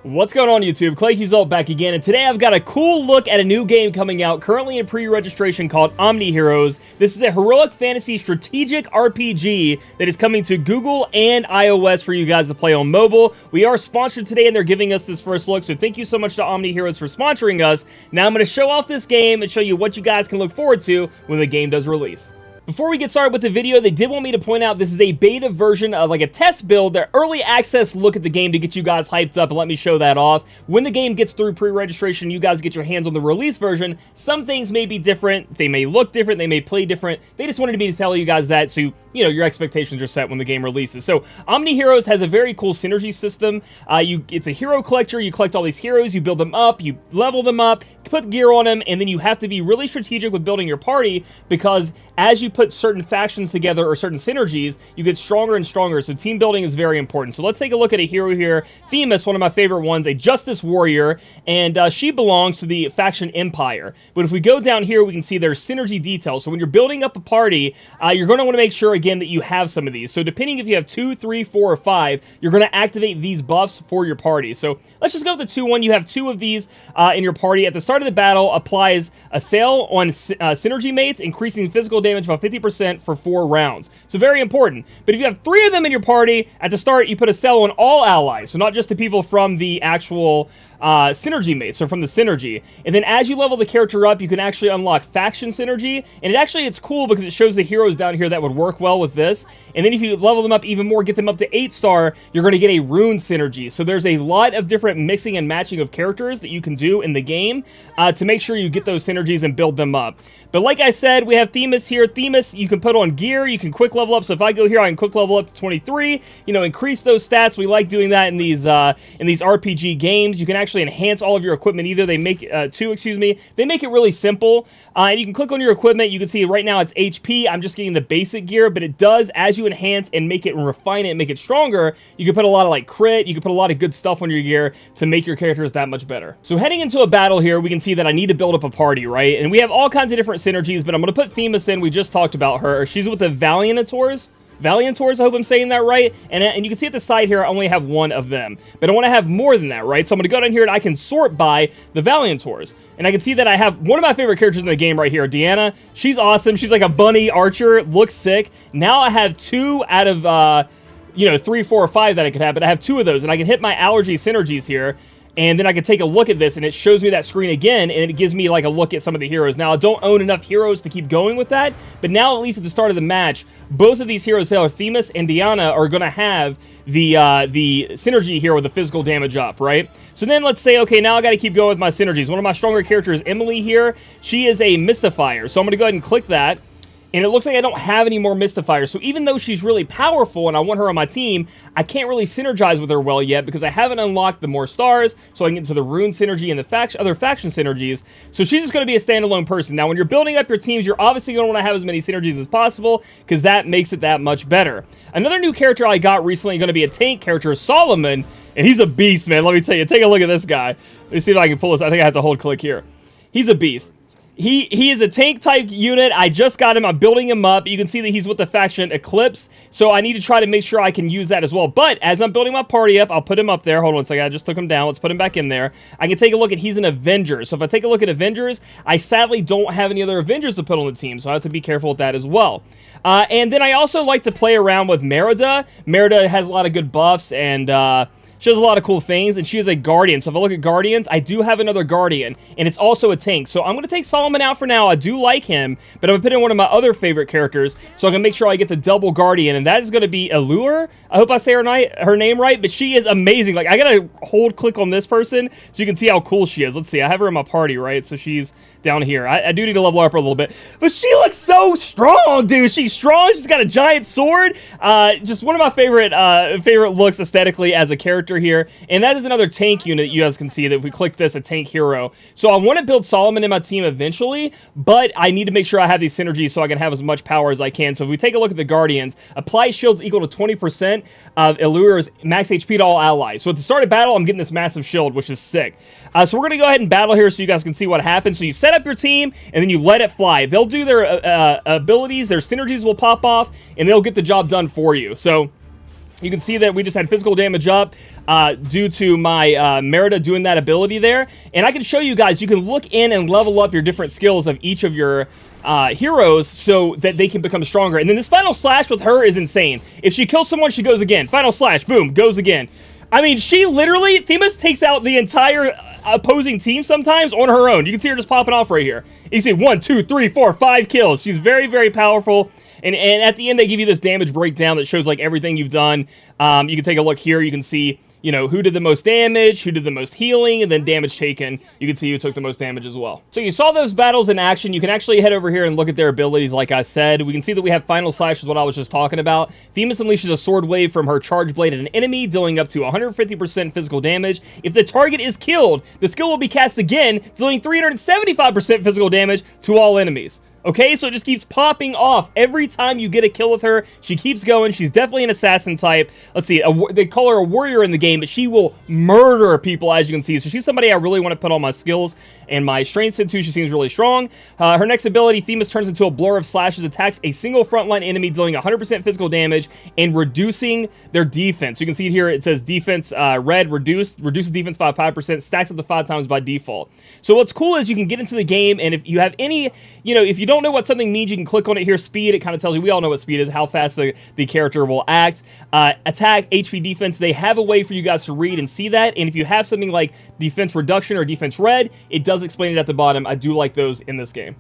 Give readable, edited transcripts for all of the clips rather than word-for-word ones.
What's going on, YouTube? Claykeysalt back again, and today I've got a cool look at a new game coming out currently in pre-registration called Omniheroes. This is a heroic fantasy strategic RPG that is coming to Google and iOS for you guys to play on mobile. We are sponsored today, and they're giving us this first look, so thank you so much to Omniheroes for sponsoring us. Now I'm going to show off this game and show you what you guys can look forward to when the game does release. Before we get started with the video, they did want me to point out this is a beta version of like a test build, their early access look at the game to get you guys hyped up, and let me show that off. When the game gets through pre-registration, you guys get your hands on the release version. Some things may be different, they may look different, they may play different. They just wanted me to tell you guys that so you know your expectations are set when the game releases. So Omniheroes has a very cool synergy system. It's a hero collector. You collect all these heroes, you build them up, you level them up, put gear on them, and then you have to be really strategic with building your party, because as you put certain factions together or certain synergies, you get stronger and stronger. So team building is very important. So let's take a look at a hero here. Themis, one of my favorite ones, a justice warrior, and she belongs to the faction Empire. But if we go down here, we can see there's synergy details. So when you're building up a party, you're going to want to make sure again that you have some of these. So depending if you have 2, 3, 4, or 5, you're going to activate these buffs for your party. So let's just go with the 2-1. You have 2 of these in your party. At the start of the battle, applies a sale on synergy mates, increasing physical damage by 50% for 4 rounds. So very important. But if you have 3 of them in your party, at the start, you put a sell on all allies. So not just the people from the actual synergy mates, so from the synergy. And then as you level the character up, you can actually unlock faction synergy. And it's cool because it shows the heroes down here that would work well with this. And then if you level them up even more, get them up to 8-star, you're going to get a rune synergy. So there's a lot of different mixing and matching of characters that you can do in the game to make sure you get those synergies and build them up. But like I said, we have Themis here. Themis, you can put on gear, you can quick level up. So if I go here, I can quick level up to 23, you know, increase those stats. We like doing that in these RPG games. You can actually enhance all of your equipment either. They make, they make it really simple. And you can click on your equipment. You can see right now it's HP. I'm just getting the basic gear, but it does, as you enhance and make it and refine it and make it stronger, you can put a lot of like crit, you can put a lot of good stuff on your gear to make your characters that much better. So heading into a battle here, we can see that I need to build up a party, right? And we have all kinds of different synergies, but I'm going to put Themis in. We just talked about her. She's with the Valiantors, I hope I'm saying that right. And you can see at the side here, I only have 1 of them. But I want to have more than that, right? So I'm going to go down here and I can sort by the Valiantors. And I can see that I have one of my favorite characters in the game right here, Deanna. She's awesome. She's like a bunny archer. Looks sick. Now I have 2 out of, 3, 4, or 5 that I could have. But I have 2 of those. And I can hit my allergy synergies here. And then I can take a look at this, and it shows me that screen again, and it gives me like a look at some of the heroes. Now, I don't own enough heroes to keep going with that, but now, at least at the start of the match, both of these heroes, Themis and Diana, are going to have the synergy here with the physical damage up, right? So then let's say, okay, now I got to keep going with my synergies. One of my stronger characters, Emily here, she is a Mystifier. So I'm going to go ahead and click that. And it looks like I don't have any more Mystifiers. So even though she's really powerful and I want her on my team, I can't really synergize with her well yet because I haven't unlocked the more stars, so I can get into the rune synergy and the other faction synergies. So she's just going to be a standalone person. Now, when you're building up your teams, you're obviously going to want to have as many synergies as possible because that makes it that much better. Another new character I got recently, going to be a tank character, Solomon. And he's a beast, man. Let me tell you. Take a look at this guy. Let me see if I can pull this. I think I have to hold click here. He's a beast. He is a tank-type unit. I just got him. I'm building him up. You can see that he's with the faction Eclipse, so I need to try to make sure I can use that as well. But as I'm building my party up, I'll put him up there. Hold on a second. I just took him down. Let's put him back in there. I can take a look at he's an Avenger. So if I take a look at Avengers, I sadly don't have any other Avengers to put on the team, so I have to be careful with that as well. And then I also like to play around with Merida. Merida has a lot of good buffs, and she does a lot of cool things, and she is a Guardian. So if I look at Guardians, I do have another Guardian, and it's also a tank. So I'm going to take Solomon out for now. I do like him, but I'm going to put in one of my other favorite characters, so I can make sure I get the double Guardian, and that is going to be Allure. I hope I say her name right, but she is amazing. Like, I got to hold click on this person so you can see how cool she is. Let's see. I have her in my party, right? So she's down here. I do need to level her up a little bit, but she looks so strong, dude. She's strong. She's got a giant sword. Just one of my favorite looks aesthetically as a character here, and that is another tank unit. You guys can see that if we click this, a tank hero. So I want to build Solomon in my team eventually, but I need to make sure I have these synergies so I can have as much power as I can. So if we take a look at the Guardians, apply shields equal to 20% of Allure's max HP to all allies. So at the start of battle, I'm getting this massive shield, which is sick. So we're going to go ahead and battle here so you guys can see what happens. So you set up your team, and then you let it fly. They'll do their abilities, their synergies will pop off, and they'll get the job done for you. So You can see that we just had physical damage up due to my Merida doing that ability there. And I can show you guys, you can look in and level up your different skills of each of your heroes so that they can become stronger. And then this final slash with her is insane. If she kills someone, she goes again. Final slash, boom, goes again. I mean, she literally, Themis takes out the entire opposing team sometimes on her own. You can see her just popping off right here. You can see 1, 2, 3, 4, 5 kills. She's very, very powerful. And at the end, they give you this damage breakdown that shows, like, everything you've done. You can take a look here. You can see, you know, who did the most damage, who did the most healing, and then damage taken. You can see who took the most damage as well. So you saw those battles in action. You can actually head over here and look at their abilities, like I said. We can see that we have Final Slash, is what I was just talking about. Themis unleashes a sword wave from her charge blade at an enemy, dealing up to 150% physical damage. If the target is killed, the skill will be cast again, dealing 375% physical damage to all enemies. Okay, so it just keeps popping off every time you get a kill with her. She keeps going. She's definitely an assassin type. Let's see, they call her a warrior in the game, but she will murder people, as you can see. So she's somebody I really want to put on my skills and my strengths into. She seems really strong. Her next ability, Themis turns into a blur of slashes, attacks a single frontline enemy, dealing 100% physical damage and reducing their defense. You can see here it says defense red reduces defense by 5%, stacks up to 5 times by default. So what's cool is you can get into the game, and if you have any, you know, if you don't know what something means, you can click on it here. Speed, it kind of tells you, we all know what speed is, how fast the character will act. Attack, HP, defense, they have a way for you guys to read and see that. And if you have something like defense reduction or defense red, it does explain it at the bottom. I do like those in this game.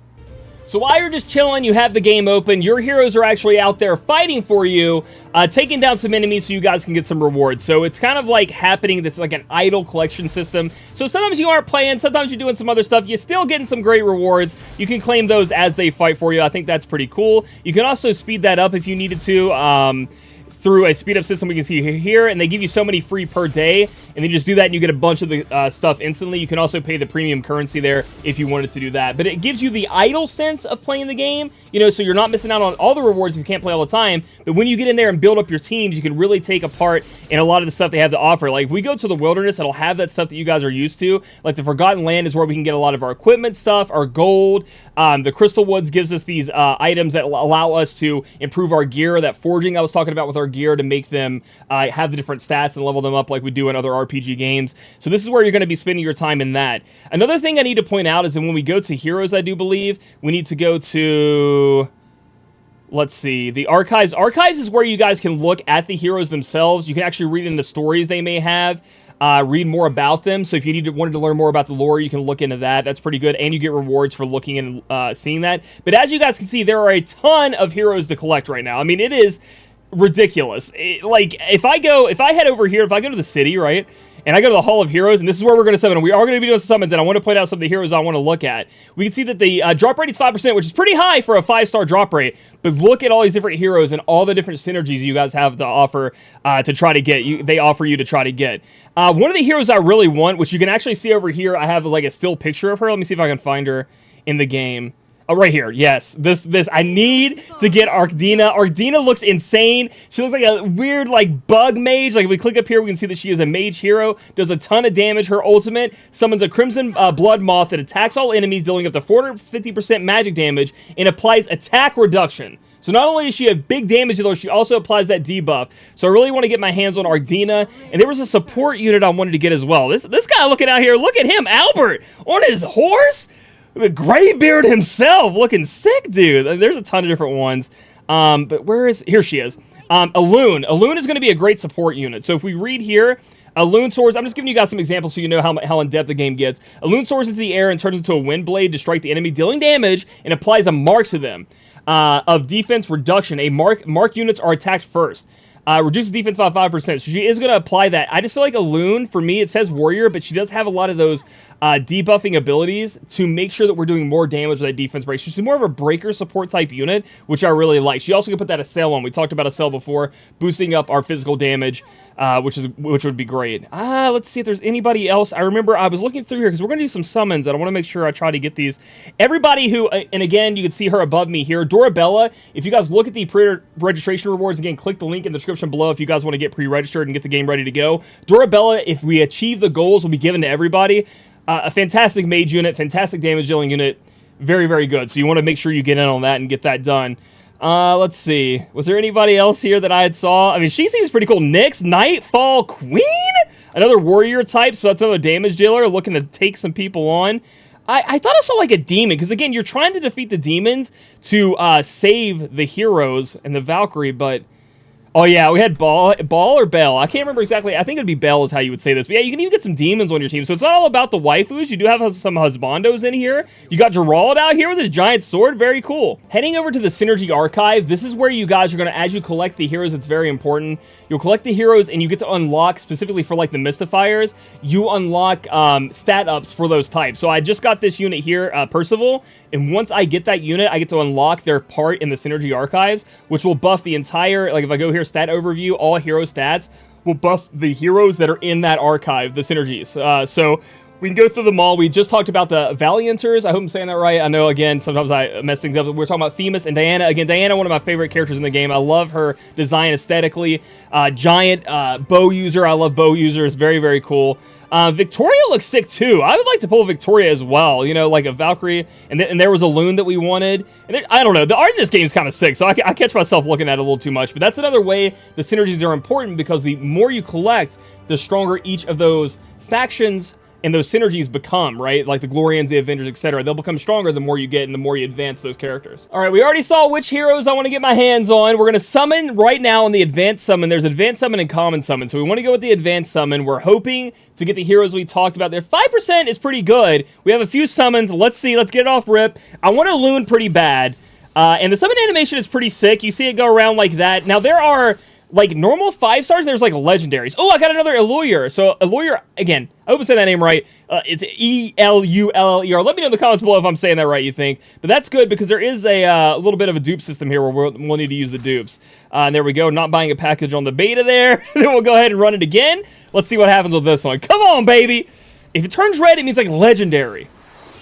So while you're just chilling, you have the game open, your heroes are actually out there fighting for you, taking down some enemies so you guys can get some rewards. So it's kind of like happening, that's like an idle collection system. So sometimes you aren't playing, sometimes you're doing some other stuff, you're still getting some great rewards. You can claim those as they fight for you. I think that's pretty cool. You can also speed that up if you needed to. Through a speed up system we can see here, and they give you so many free per day, and then you just do that and you get a bunch of the stuff instantly. You can also pay the premium currency there if you wanted to do that, but it gives you the idle sense of playing the game, you know, so you're not missing out on all the rewards if you can't play all the time. But when you get in there and build up your teams, you can really take a part in a lot of the stuff they have to offer. Like if we go to the wilderness, it'll have that stuff that you guys are used to. Like the Forgotten Land is where we can get a lot of our equipment stuff, our gold. The Crystal Woods gives us these items that allow us to improve our gear. That forging I was talking about with our gear to make them have the different stats and level them up like we do in other RPG games. So this is where you're going to be spending your time in that. Another thing I need to point out is that when we go to heroes, I do believe, we need to go to... Let's see, the archives. Archives is where you guys can look at the heroes themselves. You can actually read into stories they may have. Read more about them. So if you wanted to learn more about the lore, you can look into that. That's pretty good, and you get rewards for looking and seeing that. But as you guys can see, there are a ton of heroes to collect right now. I mean, it is ridiculous. Like if I head over here, if I go to the city, right, and I go to the Hall of Heroes, and this is where we're going to summon. We are going to be doing some summons, and I want to point out some of the heroes I want to look at. We can see that the drop rate is 5%, which is pretty high for a 5-star drop rate. But look at all these different heroes and all the different synergies you guys have to offer to try to get. They offer you to try to get. One of the heroes I really want, which you can actually see over here, I have like a still picture of her. Let me see if I can find her in the game. Oh, right here. Yes. This. I need to get Arkdina. Arkdina looks insane. She looks like a weird, like, bug mage. Like, if we click up here, we can see that she is a mage hero. Does a ton of damage. Her ultimate summons a Crimson Blood Moth that attacks all enemies, dealing up to 450% magic damage, and applies attack reduction. So not only does she have big damage, though, she also applies that debuff. So I really want to get my hands on Arkdina. And there was a support unit I wanted to get as well. This guy looking out here, look at him, Albert, on his horse. The Greybeard himself, looking sick, dude. There's a ton of different ones. But here she is. Elune. Elune is going to be a great support unit. So if we read here, Elune soars. I'm just giving you guys some examples so you know how in-depth the game gets. Elune soars into the air and turns into a wind blade to strike the enemy, dealing damage, and applies a mark to them. Of defense reduction. Mark units are attacked first. Reduces defense by 5%. So she is going to apply that. I just feel like Elune, for me, it says warrior, but she does have a lot of those debuffing abilities to make sure that we're doing more damage with that defense break. She's more of a breaker support type unit, which I really like. She also can put that Assail on. We talked about Assail before, boosting up our physical damage, which would be great. Let's see if there's anybody else. I remember I was looking through here because we're going to do some summons, and I want to make sure I try to get these. Everybody who, and again, you can see her above me here, Dorabella. If you guys look at the pre-registration rewards, again, click the link in the description below if you guys want to get pre-registered and get the game ready to go. Dorabella, if we achieve the goals, will be given to everybody. A fantastic mage unit, fantastic damage dealing unit, very, very good. So you want to make sure you get in on that and get that done. Let's see. Was there anybody else here that I had saw? I mean, she seems pretty cool. Nyx, Nightfall Queen? Another warrior type, so that's another damage dealer looking to take some people on. I thought I saw like a demon, because again, you're trying to defeat the demons to save the heroes and the Valkyrie, but... Oh yeah, we had Ball or Bell. I can't remember exactly. I think it'd be Bell is how you would say this. But yeah, you can even get some demons on your team. So it's not all about the waifus. You do have some husbandos in here. You got Gerald out here with his giant sword. Very cool. Heading over to the Synergy Archive, this is where you guys are going to, as you collect the heroes, it's very important. You'll collect the heroes and you get to unlock, specifically for like the Mystifiers, you unlock stat ups for those types. So I just got this unit here, Percival. And once I get that unit, I get to unlock their part in the Synergy Archives, which will buff the entire, like if I go here, stat overview, all hero stats, will buff the heroes that are in that archive, the synergies. So we can go through them all. We just talked about the Valianters. I hope I'm saying that right. I know, again, sometimes I mess things up. We're talking about Themis and Diana. Again, Diana, one of my favorite characters in the game. I love her design aesthetically. Giant bow user. I love bow users. Very, very cool. Victoria looks sick too. I would like to pull Victoria as well, you know, like a Valkyrie, and there was a loon that we wanted, and I don't know, the art in this game is kind of sick, so I catch myself looking at it a little too much, but that's another way the synergies are important, because the more you collect, the stronger each of those factions and those synergies become, right? Like the Glorians, the Avengers, etc. They'll become stronger the more you get and the more you advance those characters. All right, we already saw which heroes I want to get my hands on. We're going to summon right now on the advanced summon. There's advanced summon and common summon. So we want to go with the advanced summon. We're hoping to get the heroes we talked about there. 5% is pretty good. We have a few summons. Let's see. Let's get it off rip. I want a loon pretty bad. And the summon animation is pretty sick. You see it go around like that. Now, there are... like normal 5 stars, there's like legendaries. Oh, I got another Eluyer. So Eluyer, again, I hope I said that name right. It's E-L-U-L-L-E-R. Let me know in the comments below if I'm saying that right, you think. But that's good, because there is a little bit of a dupe system here where we'll need to use the dupes. And there we go, not buying a package on the beta there. Then we'll go ahead and run it again. Let's see what happens with this one. Come on, baby. If it turns red, it means like legendary.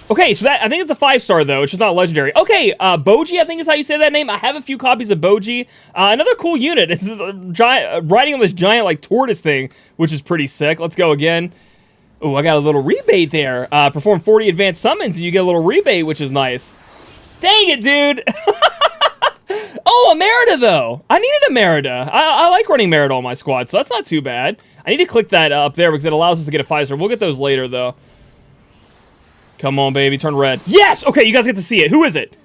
Okay, so that, I think it's a 5-star, though. It's just not legendary. Okay, Boji, I think is how you say that name. I have a few copies of Boji. Another cool unit. It's a giant, riding on this giant, like, tortoise thing, which is pretty sick. Let's go again. Oh, I got a little rebate there. Perform 40 advanced summons, and you get a little rebate, which is nice. Dang it, dude! Oh, a Merida, though. I needed a Merida. I like running Merida on my squad, so that's not too bad. I need to click that up there, because it allows us to get a 5-star. We'll get those later, though. Come on, baby. Turn red. Yes! Okay, you guys get to see it. Who is it?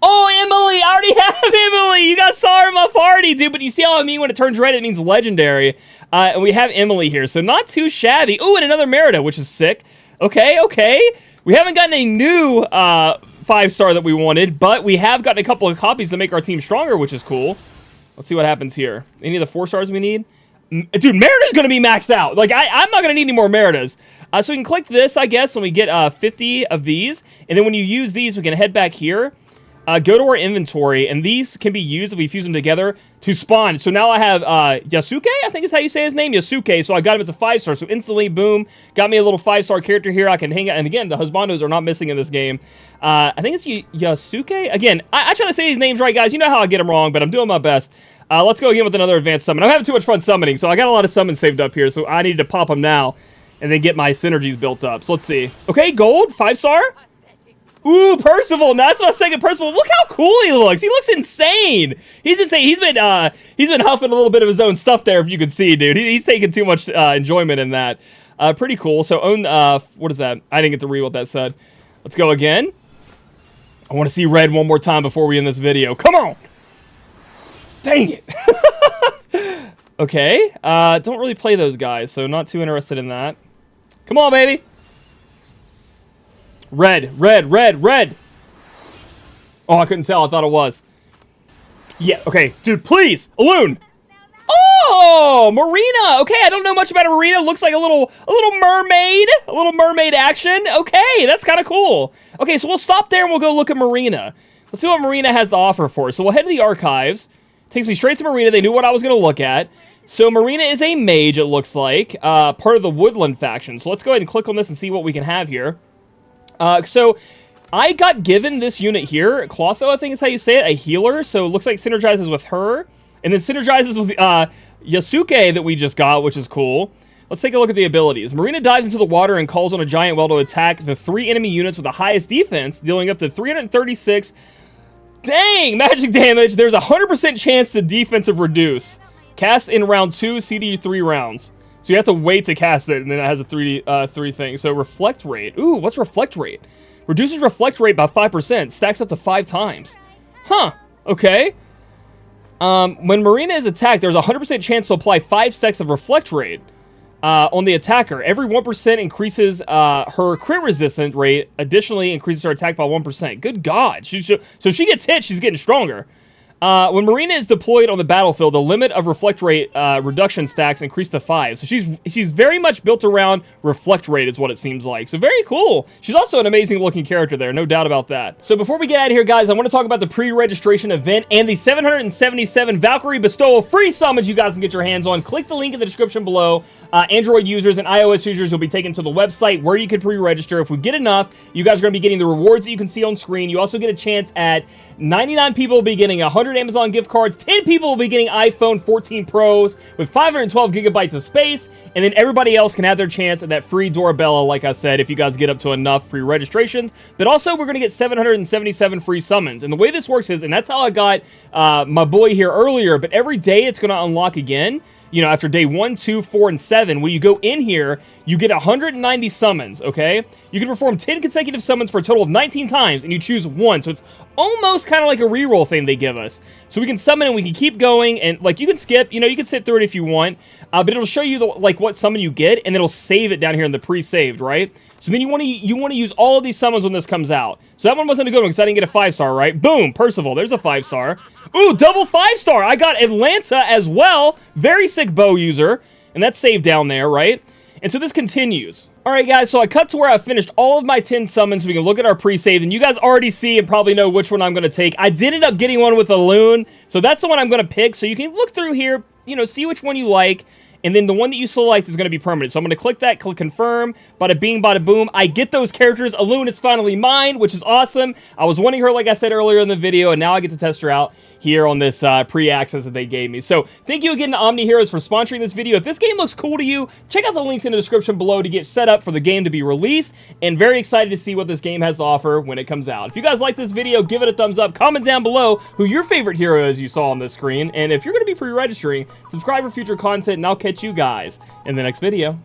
Oh, Emily! I already have Emily! You guys saw her in my party, dude. But you see how I mean when it turns red, it means legendary. And we have Emily here, so not too shabby. Oh, and another Merida, which is sick. Okay, okay. We haven't gotten a new 5-star that we wanted, but we have gotten a couple of copies to make our team stronger, which is cool. Let's see what happens here. Any of the 4 stars we need? Dude, Merida's going to be maxed out. Like, I'm not going to need any more Meridas. So we can click this, I guess, and we get 50 of these. And then when you use these, we can head back here, go to our inventory, and these can be used if we fuse them together to spawn. So now I have Yasuke, I think is how you say his name, Yasuke. So I got him as a 5-star. So instantly, boom, got me a little 5-star character here. I can hang out. And again, the husbandos are not missing in this game. I think it's Yasuke. Again, I try to say these names right, guys. You know how I get them wrong, but I'm doing my best. Let's go again with another advanced summon. I'm having too much fun summoning, so I got a lot of summons saved up here, so I need to pop them now and then get my synergies built up. So let's see. Okay, gold, 5-star. Ooh, Percival. Now that's my second Percival. Look how cool he looks. He looks insane. He's insane. He's been huffing a little bit of his own stuff there, if you can see, dude. He's taking too much enjoyment in that. Pretty cool. So own, what is that? I didn't get to read what that said. Let's go again. I want to see red one more time before we end this video. Come on. Dang it. Okay. Don't really play those guys, so not too interested in that. Come on, baby. Red, red, red, red. Oh, I couldn't tell. I thought it was. Yeah, okay. Dude, please. A loon. Oh, Marina. Okay, I don't know much about a Marina. Looks like a little mermaid. A little mermaid action. Okay, that's kind of cool. Okay, so we'll stop there and we'll go look at Marina. Let's see what Marina has to offer for us. So we'll head to the archives. Takes me straight to Marina. They knew what I was going to look at. So Marina is a mage, it looks like. Part of the Woodland faction. So let's go ahead and click on this and see what we can have here. So I got given this unit here. Clotho, I think is how you say it. A healer. So it looks like synergizes with her. And then synergizes with Yasuke that we just got, which is cool. Let's take a look at the abilities. Marina dives into the water and calls on a giant whale to attack the 3 enemy units with the highest defense, dealing up to 336 Dang! Magic damage. There's a 100% chance to defensive reduce. Cast in round 2, CD 3 rounds. So you have to wait to cast it, and then it has a 3 thing. So reflect rate. Ooh, what's reflect rate? Reduces reflect rate by 5%. Stacks up to 5 times. Huh. Okay. When Marina is attacked, there's a 100% chance to apply 5 stacks of reflect rate on the attacker. Every 1% increases her crit resistance rate. Additionally, increases her attack by 1%. Good God. So she gets hit, she's getting stronger. When Marina is deployed on the battlefield, the limit of reflect rate reduction stacks increase to 5. So she's very much built around reflect rate is what it seems like. So very cool. She's also an amazing looking character there, no doubt about that. So before we get out of here, guys, I want to talk about the pre-registration event and the 777 Valkyrie Bestowal free summons you guys can get your hands on. Click the link in the description below. Android users and iOS users will be taken to the website where you can pre-register. If we get enough, you guys are going to be getting the rewards that you can see on screen. You also get a chance at 99 people will be getting 100 Amazon gift cards, 10 people will be getting iPhone 14 Pros with 512 gigabytes of space, and then everybody else can have their chance at that free Dorabella, like I said, if you guys get up to enough pre-registrations. But also, we're going to get 777 free summons. And the way this works is, and that's how I got my boy here earlier, but every day it's going to unlock again. You know, after day 1, 2, 4, and 7, when you go in here, you get 190 summons, okay? You can perform 10 consecutive summons for a total of 19 times, and you choose one. So it's almost kind of like a reroll thing they give us. So we can summon and we can keep going, and, like, you can skip. You know, you can sit through it if you want, but it'll show you, what summon you get, and it'll save it down here in the pre-saved, right? So then you want to use all of these summons when this comes out. So that one wasn't a good one because I didn't get a 5-star, right? Boom, Percival, there's a 5-star. Ooh, double 5-star. I got Atlanta as well. Very sick bow user. And that's saved down there, right? And so this continues. Alright guys, so I cut to where I finished all of my 10 summons so we can look at our pre-save. And you guys already see and probably know which one I'm going to take. I did end up getting one with a loon. So that's the one I'm going to pick. So you can look through here, you know, see which one you like. And then the one that you select is going to be permanent. So I'm going to click that, click confirm, bada bing, bada boom. I get those characters. Alune is finally mine, which is awesome. I was wanting her, like I said earlier in the video, and now I get to test her out here on this pre-access that they gave me. So thank you again to Omniheroes for sponsoring this video. If this game looks cool to you, check out the links in the description below to get set up for the game to be released. And very excited to see what this game has to offer when it comes out. If you guys like this video, give it a thumbs up. Comment down below who your favorite hero is you saw on this screen. And if you're going to be pre-registering, subscribe for future content, and I'll catch you guys in the next video.